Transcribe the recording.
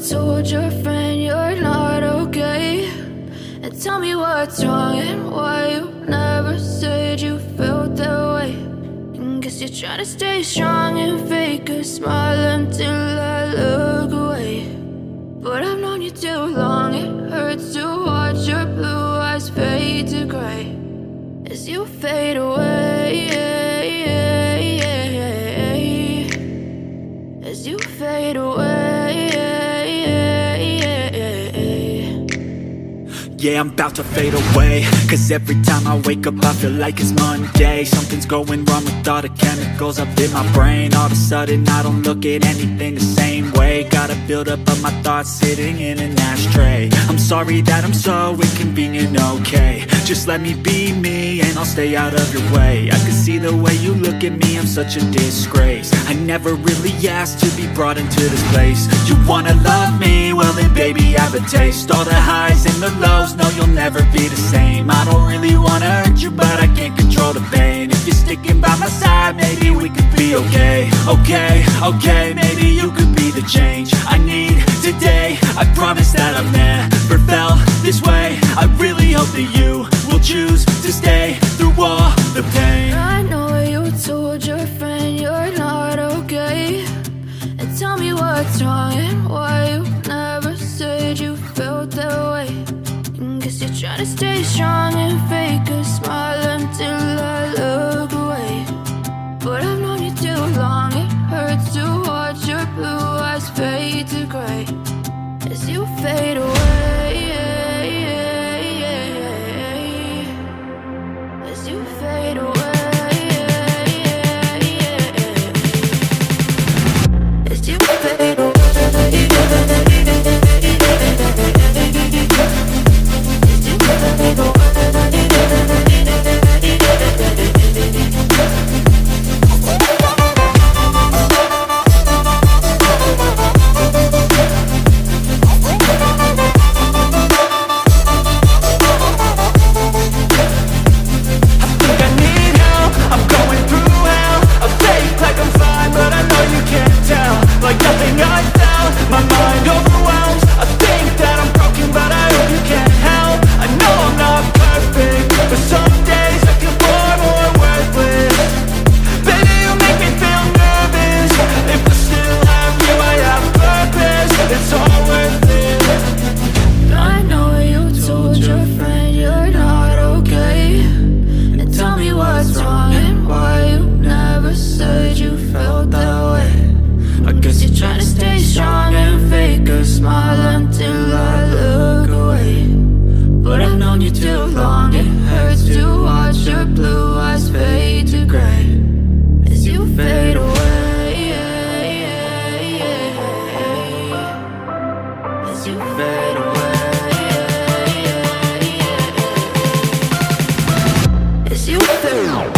told your friend you're not okay, and tell me what's wrong and why you never said you felt that way. And guess you're trying to stay strong and fake a smile until I look away. But I've known you too long, it hurts to watch your blue eyes fade to gray as you fade away, as you fade away. Yeah, I'm about to fade away, cause every time I wake up I feel like it's Monday. Something's going wrong with all the chemicals up in my brain. All of a sudden I don't look at anything the same way. Got a build up of my thoughts sitting in an ashtray. I'm sorry that I'm so inconvenient, okay. Just let me be me and I'll stay out of your way. I can see the way you look at me, I'm such a disgrace. I never really asked to be brought into this place. You wanna love me? Well then baby I have a taste. All the highs and the lows, no you'll never be the same. I don't really wanna hurt you but I can't control the pain. If you're sticking by my side maybe we could be okay. Okay, maybe you could be the change I need today. I promise that I've never felt this way. I really hope that you will choose to stay through all the pain. I know you told your friend you're not okay, and tell me what's wrong and why you never said you felt that way. And guess you're trying to stay strong and fake a smile until I look away. But I've known you too long, it hurts to watch your blue eyes fade to gray as you fade away, as you fade away, as you fade away. As you fade away.